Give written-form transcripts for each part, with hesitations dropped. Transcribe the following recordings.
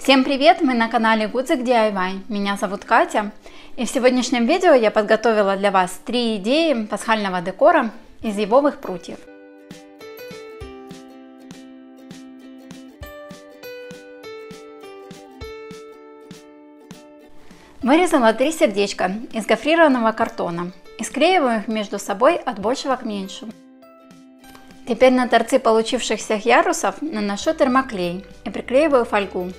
Всем привет! Мы на канале Гудзик DIY. Меня зовут Катя. И в сегодняшнем видео я подготовила для вас 3 идеи пасхального декора из ивовых прутьев. Вырезала 3 сердечка из гофрированного картона и склеиваю их между собой от большего к меньшему. Теперь на торцы получившихся ярусов наношу термоклей и приклеиваю фольгу.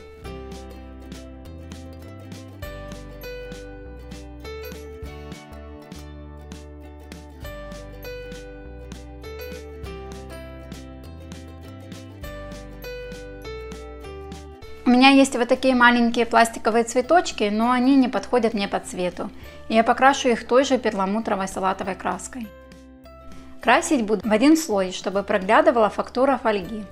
У меня есть вот такие маленькие пластиковые цветочки, но они не подходят мне по цвету. И я покрашу их той же перламутровой салатовой краской. Красить буду в один слой, чтобы проглядывала фактура фольги.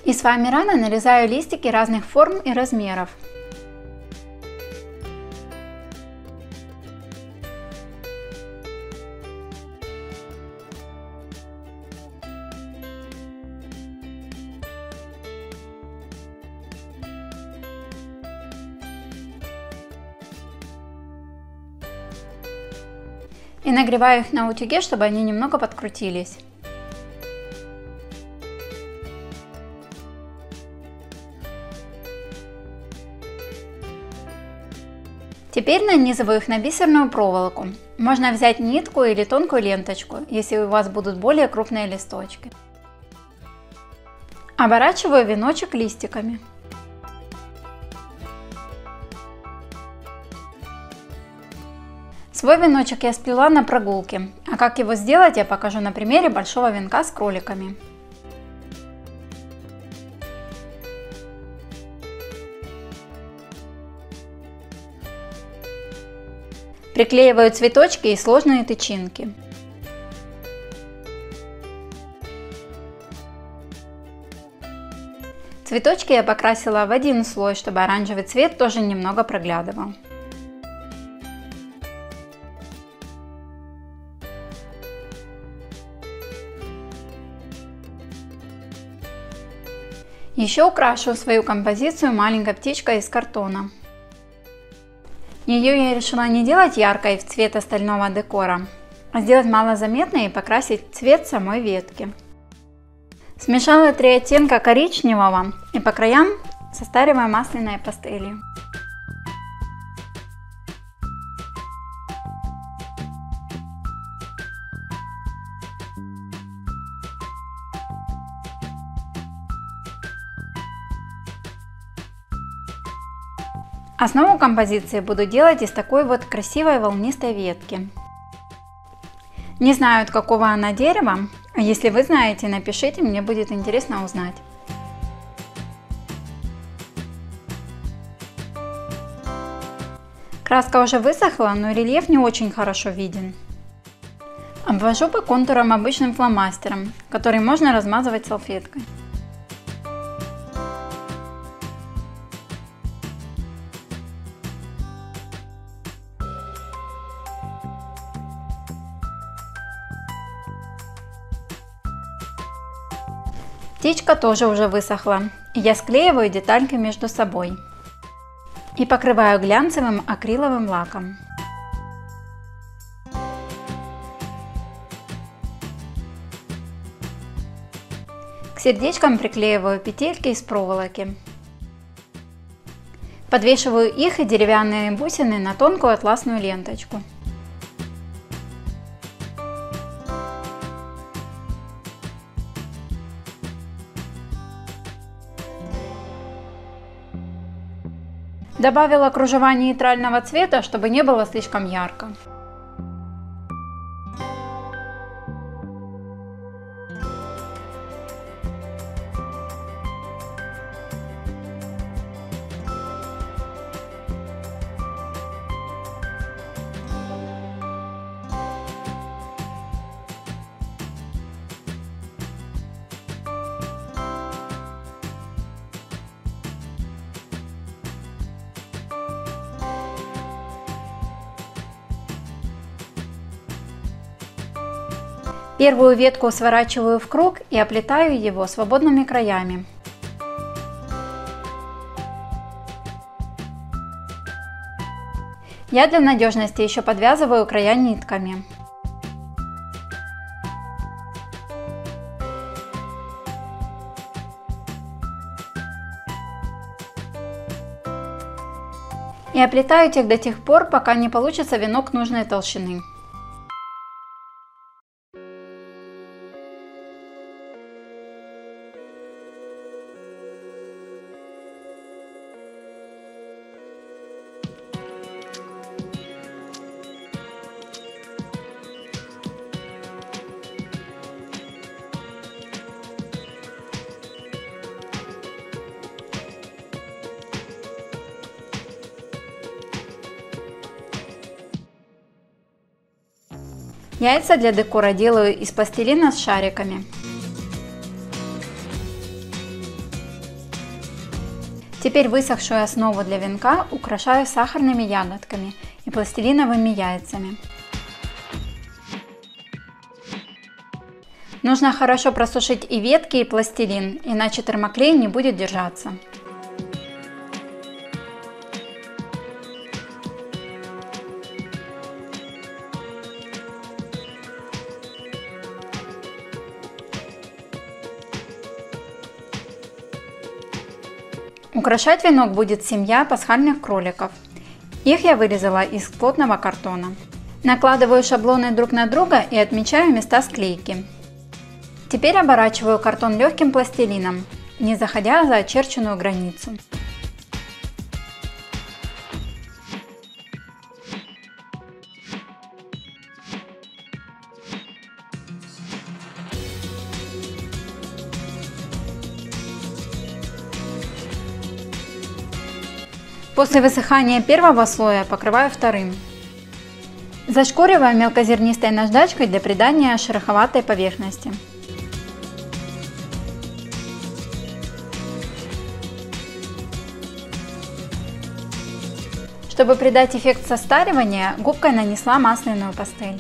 Из фоамирана нарезаю листики разных форм и размеров. И нагреваю их на утюге, чтобы они немного подкрутились. Теперь нанизываю их на бисерную проволоку. Можно взять нитку или тонкую ленточку, если у вас будут более крупные листочки. Оборачиваю веночек листиками. Свой веночек я сплела на прогулке, а как его сделать, я покажу на примере большого венка с кроликами. Приклеиваю цветочки и сложные тычинки. Цветочки я покрасила в один слой, чтобы оранжевый цвет тоже немного проглядывал. Еще украшу свою композицию маленькой птичкой из картона. Ее я решила не делать яркой в цвет остального декора, а сделать малозаметной и покрасить цвет самой ветки. Смешала 3 оттенка коричневого и по краям состариваю масляной пастелью. Основу композиции буду делать из такой вот красивой волнистой ветки. Не знаю, от какого она дерева, а если вы знаете, напишите, мне будет интересно узнать. Краска уже высохла, но рельеф не очень хорошо виден. Обвожу по контурам обычным фломастером, который можно размазывать салфеткой. Птичка тоже уже высохла, и я склеиваю детальки между собой и покрываю глянцевым акриловым лаком. К сердечкам приклеиваю петельки из проволоки. Подвешиваю их и деревянные бусины на тонкую атласную ленточку. Добавила кружева нейтрального цвета, чтобы не было слишком ярко. Первую ветку сворачиваю в круг и оплетаю его свободными краями. Я для надежности еще подвязываю края нитками. И оплетаю их до тех пор, пока не получится венок нужной толщины. Яйца для декора делаю из пластилина с шариками. Теперь высохшую основу для венка украшаю сахарными ягодками и пластилиновыми яйцами. Нужно хорошо просушить и ветки, и пластилин, иначе термоклей не будет держаться. Украшать венок будет семья пасхальных кроликов. Их я вырезала из плотного картона. Накладываю шаблоны друг на друга и отмечаю места склейки. Теперь оборачиваю картон легким пластилином, не заходя за очерченную границу. После высыхания первого слоя покрываю вторым. Зашкуриваю мелкозернистой наждачкой для придания шероховатой поверхности. Чтобы придать эффект состаривания, губкой нанесла масляную пастель.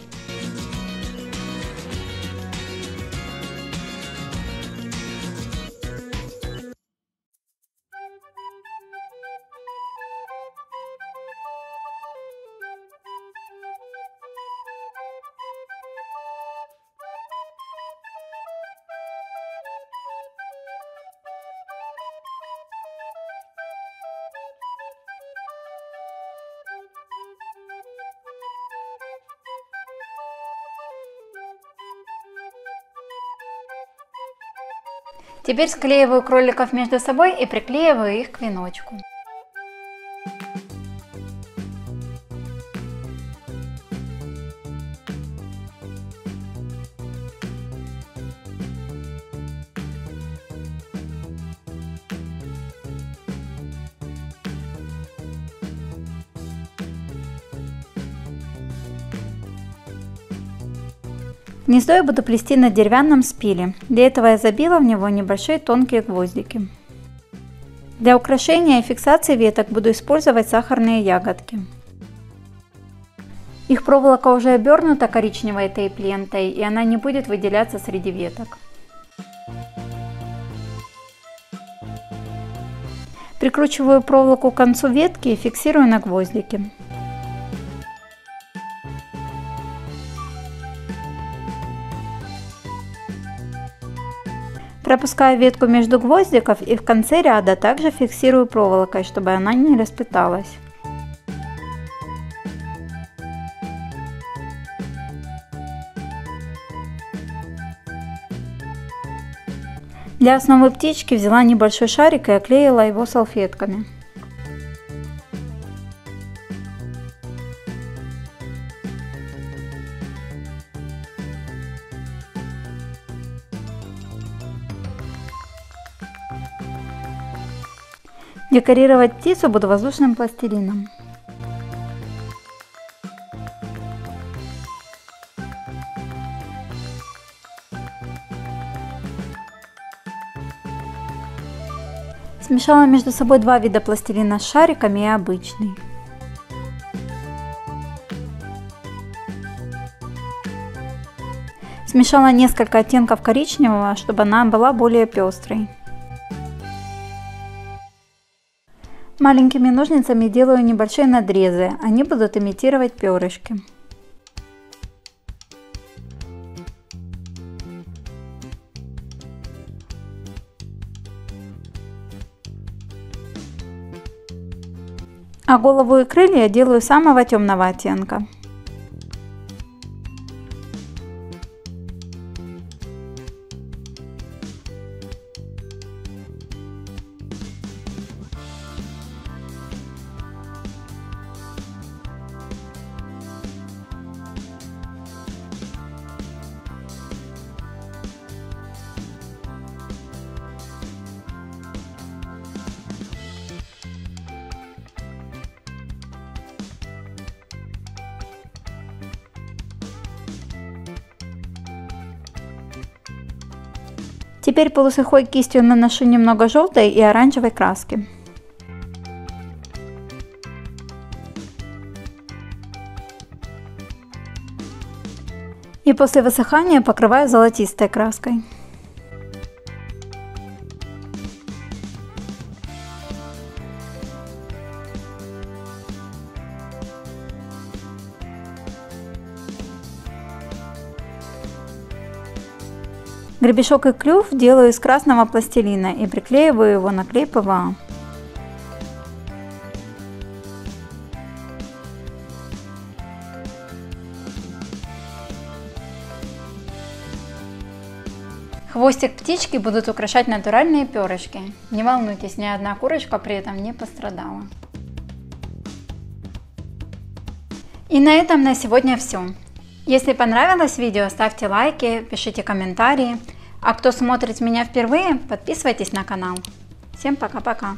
Теперь склеиваю кроликов между собой и приклеиваю их к веночку. Гнездо я буду плести на деревянном спиле. Для этого я забила в него небольшие тонкие гвоздики. Для украшения и фиксации веток буду использовать сахарные ягодки. Их проволока уже обернута коричневой тейп-лентой, и она не будет выделяться среди веток. Прикручиваю проволоку к концу ветки и фиксирую на гвоздике. Пропускаю ветку между гвоздиков и в конце ряда также фиксирую проволокой, чтобы она не расплеталась. Для основы птички взяла небольшой шарик и оклеила его салфетками. Декорировать птицу буду воздушным пластилином. Смешала между собой два вида пластилина с шариками и обычный. Смешала несколько оттенков коричневого, чтобы она была более пестрой. Маленькими ножницами делаю небольшие надрезы, они будут имитировать перышки. А голову и крылья делаю самого темного оттенка. Теперь полусухой кистью наношу немного желтой и оранжевой краски. И после высыхания покрываю золотистой краской. Гребешок и клюв делаю из красного пластилина и приклеиваю его на клей ПВА. Хвостик птички будут украшать натуральные перышки. Не волнуйтесь, ни одна курочка при этом не пострадала. И на этом на сегодня все. Если понравилось видео, ставьте лайки, пишите комментарии. А кто смотрит меня впервые, подписывайтесь на канал. Всем пока-пока.